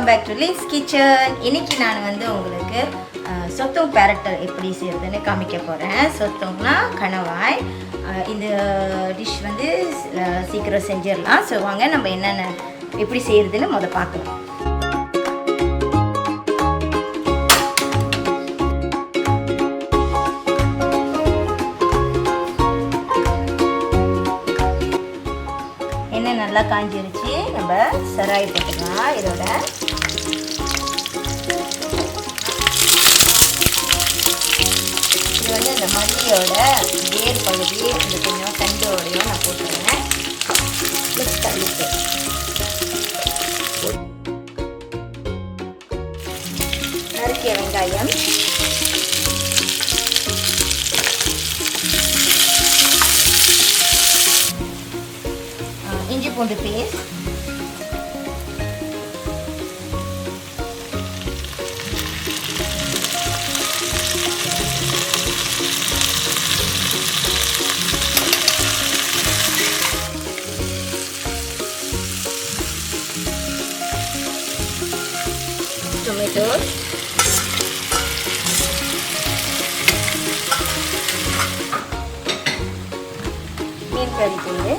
Back to லின்ஸ் kitchen. இன்னைக்கு நான் வந்து உங்களுக்கு சொத்தம் பேரட்டல் எப்படி செய்யறதுன்னு காமிக்க போகிறேன். சொத்தம்னா கணவாய். இந்த டிஷ் வந்து சீக்கிரம் செஞ்சிடலாம். ஸோ வாங்க நம்ம என்னென்ன எப்படி செய்யறதுன்னு பார்க்கலாம். எண்ணெய் நல்லா காஞ்சிருச்சு. நம்ம சராய் போட்டுக்கலாம். இதோட இது வந்து இந்த மல்லியோட வேர் பகுதி இந்த கொஞ்சம் தண்டோடையும் நான் போட்டுருவேன். மிக்ஸ் தள்ளிட்டு நறுக்கிய வெங்காயம், இஞ்சி பூண்டு பேஸ்ட், டொமேட்டோ, மீன் கறி தூள்,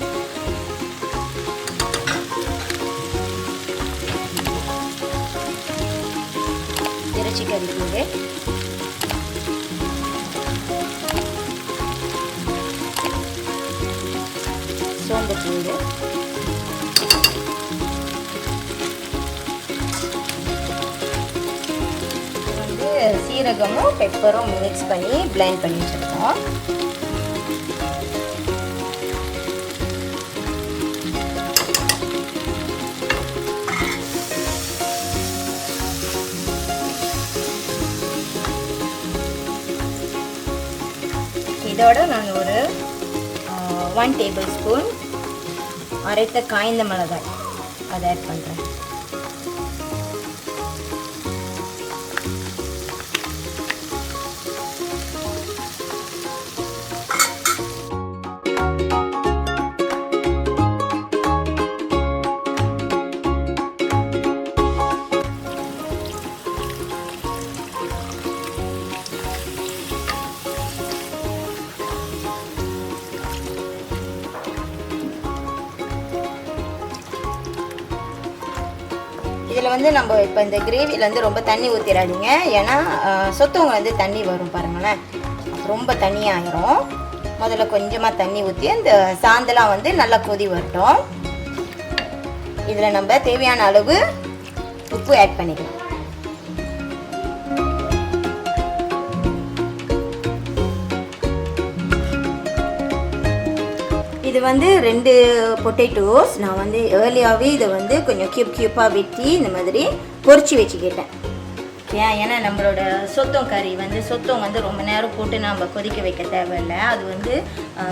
இறைச்சி கறி தூள், சோம்பு தூள், சீரகமும் பெப்பரும் மிக்ஸ் பண்ணி பிளெண்ட் பண்ணி வச்சுருக்கோம். இதோட நான் ஒரு 1 டேபிள் ஸ்பூன் அரைத்த காய்ந்த மிளகாய் அதை ஆட் பண்ணுறேன். இதில் வந்து நம்ம இப்போ இந்த கிரேவியில் வந்து ரொம்ப தண்ணி ஊற்றிடாதீங்க. ஏன்னா சொத்தவங்க வந்து தண்ணி வரும் பாருங்களேன், ரொம்ப தண்ணியாகிரும். முதல்ல கொஞ்சமாக தண்ணி ஊற்றி அந்த சாந்தெல்லாம் வந்து நல்லா கொதி வரட்டும். இதில் நம்ம தேவையான அளவு உப்பு ஆட் பண்ணிக்கலாம். இது வந்து 2 பொட்டேட்டோஸ் நான் வந்து ஏர்லியாகவே இதை வந்து கொஞ்சம் கியூப்பாக வெட்டி இந்த மாதிரி பொரிச்சு வச்சுக்கிட்டேன். ஏன்னா நம்மளோட சொத்தம் கறி வந்து சொத்தம் வந்து ரொம்ப நேரம் போட்டு நம்ம கொதிக்க வைக்க தேவையில்லை. அது வந்து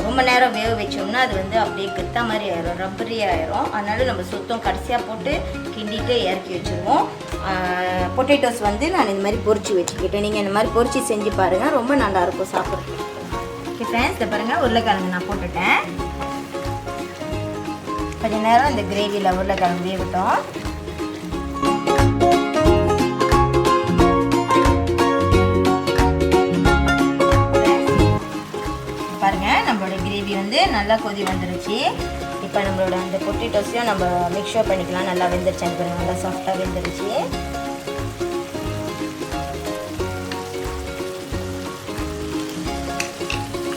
ரொம்ப நேரம் வேக வச்சோம்னா அது வந்து அப்படியே கெத்தா மாதிரி ஆயிரும், ரப்பரி ஆயிரும். அதனால நம்ம சொத்தம் கடைசியாக போட்டு கிண்டிட்டு இறக்கி வச்சுருவோம். பொட்டேட்டோஸ் வந்து நான் இந்த மாதிரி பொரிச்சு வச்சுக்கிட்டேன். நீங்கள் இந்த மாதிரி பொரிச்சு செஞ்சு பாருங்கள், ரொம்ப நல்லாயிருக்கும் சாப்பிட்றதுக்கு. ஓகே ஃப்ரெண்ட்ஸ், இதை பாருங்கள், உருளைக்கிழங்கு நான் போட்டுட்டேன். கொஞ்ச நேரம் இந்த கிரேவியில் உருளைக்கிழங்கு வேகட்டும். பாருங்கள், நம்மளோட கிரேவி வந்து நல்லா கொதி வந்துருச்சு. இப்போ நம்மளோட அந்த பொட்டேட்டோஸையும் நம்ம மிக்ஸ் பண்ணிக்கலாம். நல்லா வெந்துருச்சு, பாருங்கள், நல்லா சாஃப்டாக வெந்துருச்சு.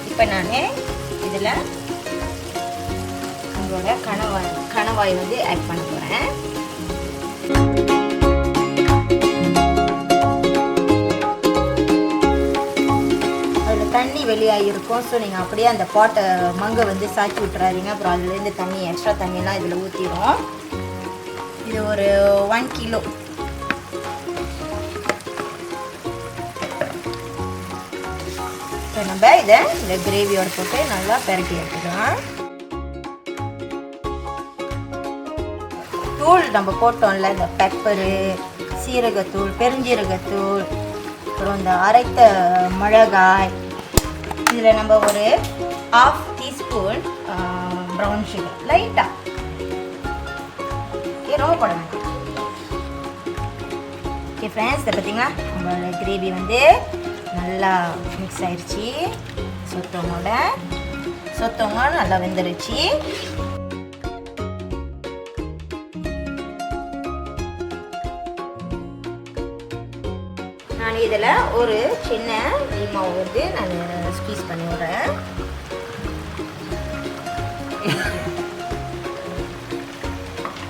இப்போ நான் இதில் உங்களோட கணவாய் வந்து ஆட் பண்ண போகிறேன். அதில் தண்ணி வெளியாகிருக்கும். ஸோ நீங்கள் அப்படியே அந்த பாட்டை மங்கை வந்து சாய்ச்சி விட்டுறாதீங்க. அப்புறம் அதுலேருந்து தண்ணி எக்ஸ்ட்ரா தண்ணியெல்லாம் இதில் ஊற்றிடும். இது ஒரு 1 கிலோ. இப்போ நம்ம இதை இந்த கிரேவியோட போட்டு நல்லா பெரட்டி எடுத்துக்கலாம். தூள் நம்ம போட்டோம்ல, இந்த பெப்பரு, சீரகத்தூள், பெருஞ்சீரகத்தூள், அப்புறம் இந்த அரைத்த மிளகாய், இதில் நம்ம ஒரு 1/2 டீஸ்பூன் ப்ரௌன் சுகர் லைட்டாக, ரொம்ப போட வேண்டாம், ஓகே ஃப்ரெண்ட்ஸ், இதை பார்த்தீங்களா நம்மளோட கிரேவி வந்து நல்லா மிக்ஸ் ஆயிடுச்சு. சொத்தவங்க நல்லா வெந்துருச்சு. நான் இதில் ஒரு சின்ன லீமாவை வந்து நான் ஸ்குவீஸ் பண்ணி விடுறேன்.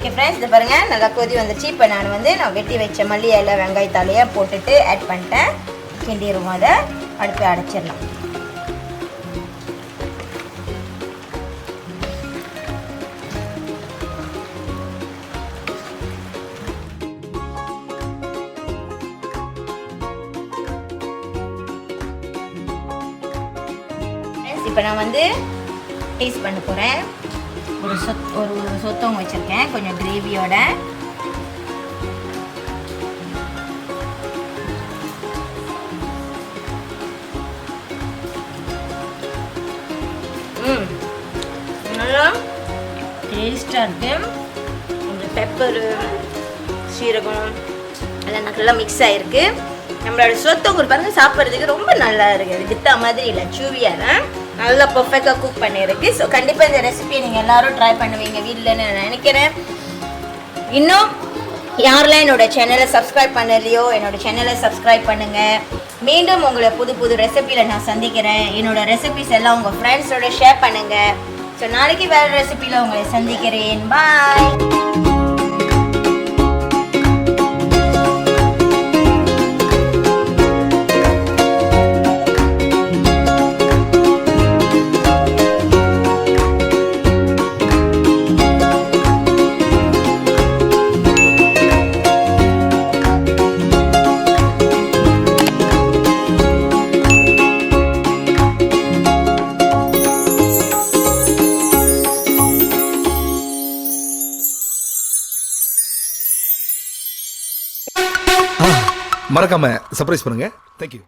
ஓகே ஃப்ரெண்ட்ஸ், இதை பாருங்கள் நல்லா கொதி வந்துச்சு. இப்போ நான் வெட்டி வச்ச மல்லி இலை வெங்காயத்தாலையை போட்டுட்டு ஆட் பண்ணிட்டேன். கிண்டிடுவோம், அதை அடுப்பை அடைச்சிடலாம். இப்போ நான் வந்து டேஸ்ட் பண்ண போகிறேன். ஒரு சொத்தவங்க வச்சுருக்கேன் கொஞ்சம் கிரேவியோட. நல்லா டேஸ்டாக இருக்குது. கொஞ்சம் பெப்பரு சீரகம் எல்லாம் நல்லா மிக்ஸ் ஆகிருக்கு. நம்மளோட சொத்தவங்க பாருங்கள் சாப்பிட்றதுக்கு ரொம்ப நல்லா இருக்குது. வித்தா மாதிரி இல்லை, சூவியாக நல்லா பர்ஃபெக்டாக குக் பண்ணியிருக்கு. ஸோ கண்டிப்பாக இந்த ரெசிபியை நீங்கள் எல்லோரும் ட்ரை பண்ணுவீங்க வீட்டில்னு நான் நினைக்கிறேன். இன்னும் யாரெல்லாம் என்னோடய சேனலை சப்ஸ்கிரைப் பண்ணலையோ என்னோடய சேனலை சப்ஸ்கிரைப் பண்ணுங்கள். மீண்டும் உங்களை புது புது ரெசிபியில் நான் சந்திக்கிறேன். என்னோடய ரெசிபிஸ் எல்லாம் உங்கள் ஃப்ரெண்ட்ஸோட ஷேர் பண்ணுங்கள். ஸோ நாளைக்கு வேறு ரெசிபியில் உங்களை சந்திக்கிறேன். பாய். மறக்காம சர்ப்ரைஸ் பண்ணுங்க. தேங்க்யூ.